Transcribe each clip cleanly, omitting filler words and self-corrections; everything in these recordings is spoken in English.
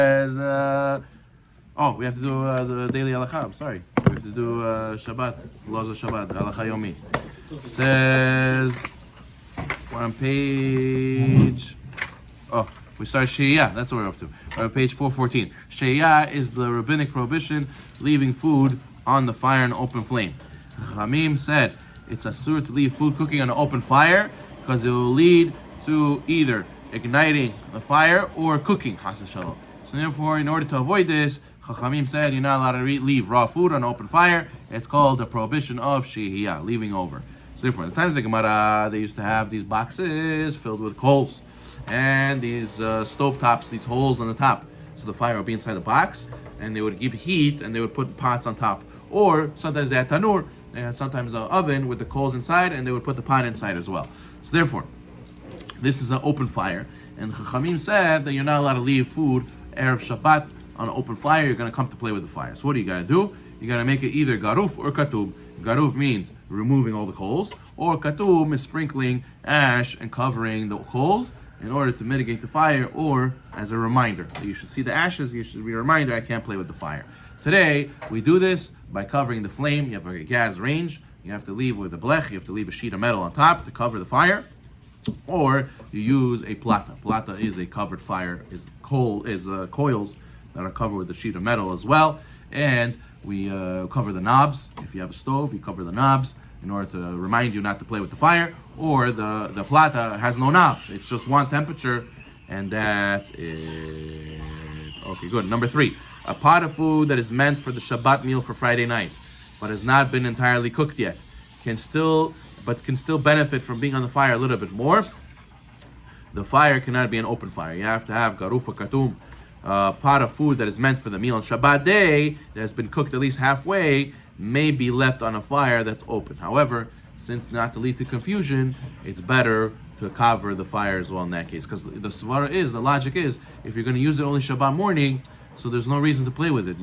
As oh, we have to do the daily halacha. I'm sorry. We have to do Shabbat, laws of Shabbat, halacha Yomi. Says we're on page. Oh, we start Sheiya. That's what we're up to. We're on page 414. Sheiya is the rabbinic prohibition leaving food on the fire in open flame. Chachamim said it's asur to leave food cooking on an open fire because it will lead to either igniting the fire or cooking. Chas v'shalom. So therefore, in order to avoid this, Chachamim said you're not allowed to leave raw food on open fire. It's called the prohibition of shehiyah, leaving over. So therefore, in the times of the Gemara, they used to have these boxes filled with coals and these stove tops, these holes on the top. So the fire would be inside the box, and they would give heat, and they would put pots on top. Or sometimes they had tanur, they had sometimes an oven with the coals inside, and they would put the pot inside as well. So therefore, this is an open fire, and Chachamim said that you're not allowed to leave food Erev Shabbat on an open fire. You're going to come to play with the fire. So what do you got to do? You got to make it either garuf or katub. Garuf means removing all the coals, or katub is sprinkling ash and covering the coals in order to mitigate the fire, or as a reminder. So you should see the ashes, you should be a reminder, I can't play with the fire. Today, we do this by covering the flame. You have a gas range, you have to leave with a blech, you have to leave a sheet of metal on top to cover the fire, or you use a plata. Plata is a covered fire, is coils that are covered with a sheet of metal as well, and we cover the knobs. If you have a stove, you cover the knobs in order to remind you not to play with the fire, or the plata has no knobs. It's just one temperature, and that's it. Okay, good. Number 3, a pot of food that is meant for the Shabbat meal for Friday night, but has not been entirely cooked yet, can still benefit from being on the fire a little bit more. The fire cannot be an open fire. You have to have garuf or katum. Pot of food that is meant for the meal on Shabbat day that has been cooked at least halfway may be left on a fire that's open. However, since not to lead to confusion, it's better to cover the fire as well in that case. Because the logic is, if you're going to use it only Shabbat morning, so there's no reason to play with it.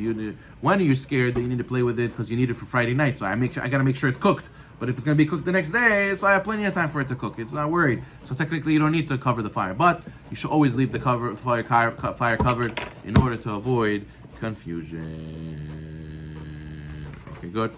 When are you scared that you need to play with it because you need it for Friday night? So I got to make sure it's cooked. But if it's going to be cooked the next day, so I have plenty of time for it to cook. It's not worried. So technically, you don't need to cover the fire. But you should always leave the fire covered in order to avoid confusion. Okay, good.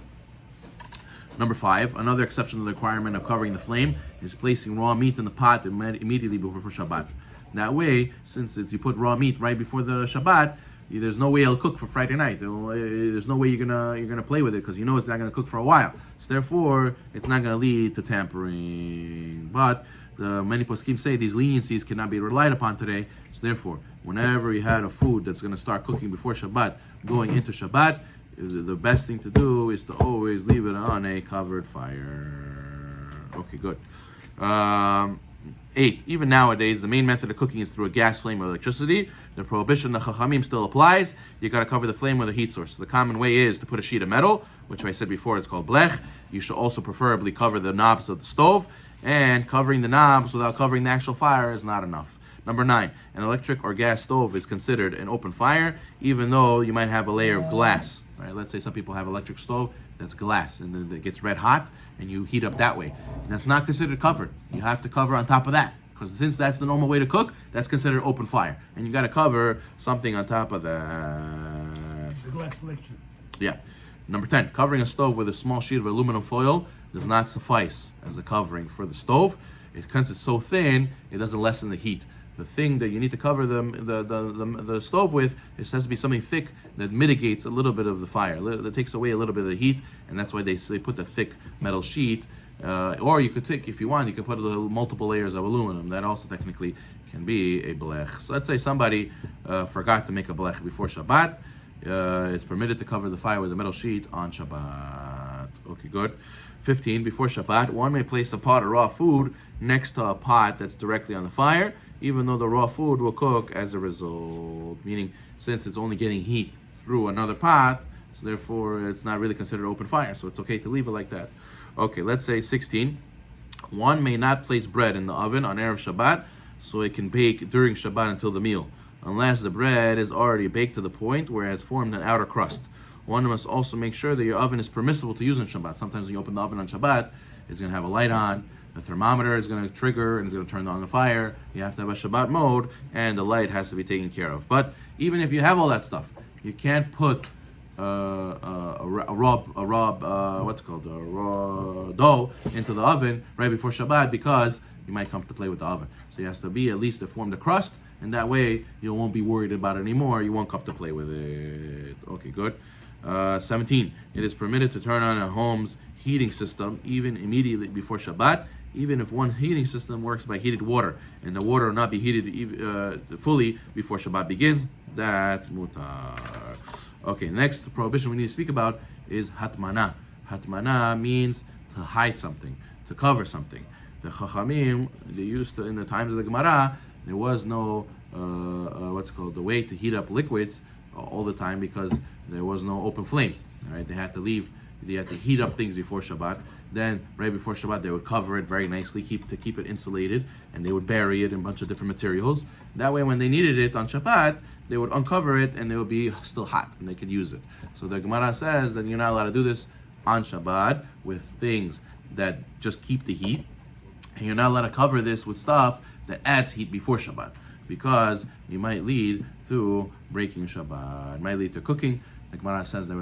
Number 5, another exception to the requirement of covering the flame is placing raw meat in the pot immediately before Shabbat. That way, since you put raw meat right before the Shabbat, there's no way it'll cook for Friday night. There's no way you're gonna play with it because you know it's not gonna cook for a while. So therefore, it's not gonna lead to tampering. But many poskim say these leniencies cannot be relied upon today. So therefore, whenever you had a food that's gonna start cooking before Shabbat, going into Shabbat, the best thing to do is to always leave it on a covered fire. Okay, good. 8. Even nowadays, the main method of cooking is through a gas flame or electricity. The prohibition of Chachamim still applies. You got to cover the flame with a heat source. The common way is to put a sheet of metal, which I said before, it's called blech. You should also preferably cover the knobs of the stove, and covering the knobs without covering the actual fire is not enough. Number 9, an electric or gas stove is considered an open fire, even though you might have a layer of glass. Right? Let's say some people have electric stove that's glass, and then it gets red hot, and you heat up that way. And that's not considered covered. You have to cover on top of that, because since that's the normal way to cook, that's considered open fire, and you got to cover something on top of that. The glass electric. Yeah. Number 10, covering a stove with a small sheet of aluminum foil does not suffice as a covering for the stove. Since it's so thin, it doesn't lessen the heat. The thing that you need to cover the stove with, it has to be something thick that mitigates a little bit of the fire, that takes away a little bit of the heat, and that's why they put the thick metal sheet. Or you could take, if you want, you could put multiple layers of aluminum. That also technically can be a blech. So let's say somebody forgot to make a blech before Shabbat. It's permitted to cover the fire with a metal sheet on Shabbat. Okay, good. 15, before Shabbat, one may place a pot of raw food next to a pot that's directly on the fire, even though the raw food will cook as a result. Meaning, since it's only getting heat through another pot, so therefore it's not really considered open fire. So it's okay to leave it like that. Okay, let's say 16. One may not place bread in the oven on Erev Shabbat, so it can bake during Shabbat until the meal, unless the bread is already baked to the point where it has formed an outer crust. One must also make sure that your oven is permissible to use on Shabbat. Sometimes when you open the oven on Shabbat, it's going to have a light on, the thermometer is going to trigger and it's going to turn on the fire. You have to have a Shabbat mode, and the light has to be taken care of. But even if you have all that stuff, you can't put a raw dough into the oven right before Shabbat, because you might come to play with the oven. So it has to be at least to form the crust, and that way you won't be worried about it anymore. You won't come to play with it. Okay, good. 17. It is permitted to turn on a home's heating system even immediately before Shabbat, even if one heating system works by heated water, and the water will not be heated fully before Shabbat begins. That's mutar. Okay, next prohibition we need to speak about is hatmana. Hatmana means to hide something, to cover something. The Chachamim, they used to, in the times of the Gemara, there was no the way to heat up liquids all the time, because there was no open flames. All right, they had to heat up things before Shabbat. Then right before Shabbat, they would cover it very nicely, to keep it insulated, and they would bury it in a bunch of different materials. That way, when they needed it on Shabbat, they would uncover it, and it would be still hot, and they could use it. So the Gemara says that you're not allowed to do this on Shabbat with things that just keep the heat, and you're not allowed to cover this with stuff that adds heat before Shabbat, because you might lead to breaking Shabbat. It might lead to cooking. The Gemara says there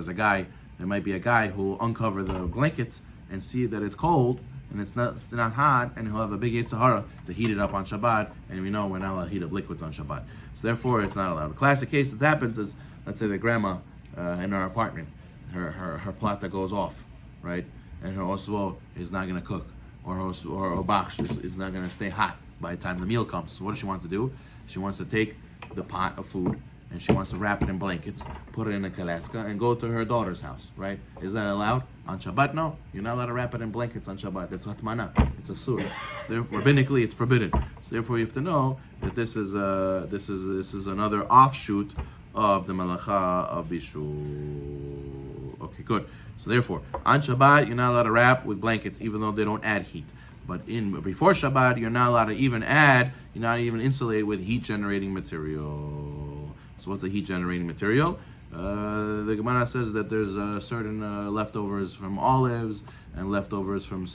might be a guy who will uncover the blankets and see that it's cold and it's not hot, and he'll have a big Yetzer Hara to heat it up on Shabbat, and we know we're not allowed to heat up liquids on Shabbat. So therefore, it's not allowed. A classic case that happens is, let's say the grandma in our apartment, her plata goes off, right? And her osvo is not going to cook, or her baksh is not going to stay hot by the time the meal comes. So what does she want to do? She wants to take the pot of food, and she wants to wrap it in blankets, put it in a kaleska, and go to her daughter's house, right? Is that allowed? On Shabbat, no. You're not allowed to wrap it in blankets on Shabbat. It's hatmana. It's a sur. Therefore, rabbinically, it's forbidden. So therefore, you have to know that this is another offshoot of the Melacha of Bishul. Okay, good. So therefore, on Shabbat, you're not allowed to wrap with blankets, even though they don't add heat. But before Shabbat, you're not allowed to even insulate with heat-generating material. So what's the heat-generating material? The Gemara says that there's certain leftovers from olives and leftovers from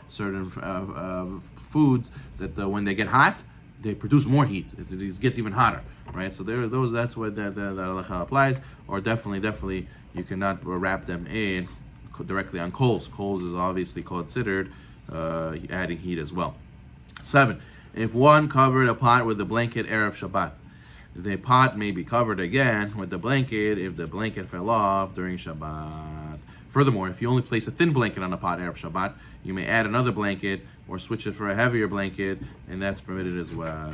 certain foods that when they get hot, they produce more heat. It gets even hotter, right? So that's what that halacha applies. Or definitely, you cannot wrap them in directly on coals. Coals is obviously considered adding heat as well. 7. If one covered a pot with a blanket erev Shabbat, the pot may be covered again with the blanket if the blanket fell off during Shabbat. Furthermore, if you only place a thin blanket on a pot erev Shabbat, you may add another blanket or switch it for a heavier blanket, and that's permitted as well.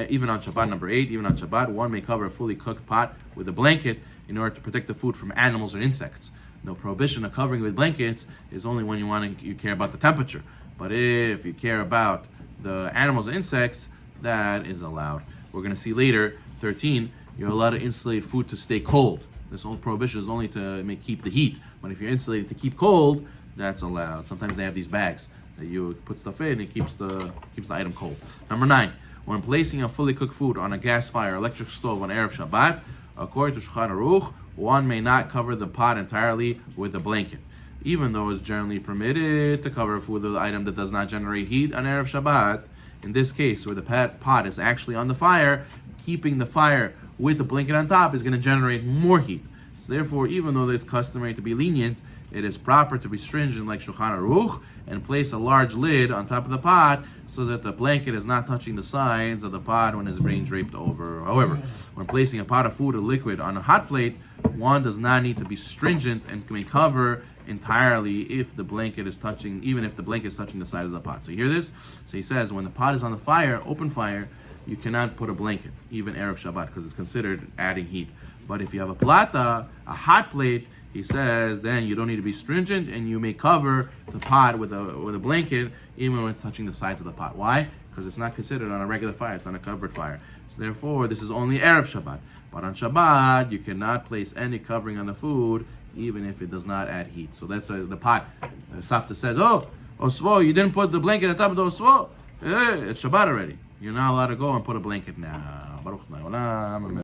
Even on Shabbat, number 8, even on Shabbat, one may cover a fully cooked pot with a blanket in order to protect the food from animals or insects. No prohibition of covering with blankets is only when you care about the temperature. But if you care about the animals and insects, that is allowed. We're going to see later, 13, you're allowed to insulate food to stay cold. This whole prohibition is only to keep the heat. But if you're insulated to keep cold, that's allowed. Sometimes they have these bags that you put stuff in, and it keeps the item cold. Number 9, when placing a fully cooked food on a gas fire or electric stove on Erev Shabbat, according to Shulchan Aruch, one may not cover the pot entirely with a blanket, even though it's generally permitted to cover food with an item that does not generate heat on Erev Shabbat. In this case, where the pot is actually on the fire, keeping the fire with the blanket on top is going to generate more heat. So therefore, even though it's customary to be lenient, it is proper to be stringent like Shulchan Aruch and place a large lid on top of the pot so that the blanket is not touching the sides of the pot when it's being draped over. However, when placing a pot of food or liquid on a hot plate, one does not need to be stringent and may cover entirely if the blanket is touching, even if the blanket is touching the sides of the pot. So you hear this? So he says when the pot is on the fire, open fire, you cannot put a blanket, even Erev Shabbat, because it's considered adding heat. But if you have a plata, a hot plate, he says then you don't need to be stringent, and you may cover the pot with a blanket even when it's touching the sides of the pot. Why? Because it's not considered on a regular fire, it's on a covered fire. So therefore, this is only Erev Shabbat. But on Shabbat, you cannot place any covering on the food, even if it does not add heat. So that's why the pot, Safta says, oh, Osvo, you didn't put the blanket on top of the Osvo? It's Shabbat already. You're not allowed to go and put a blanket now. Baruch Na'olam.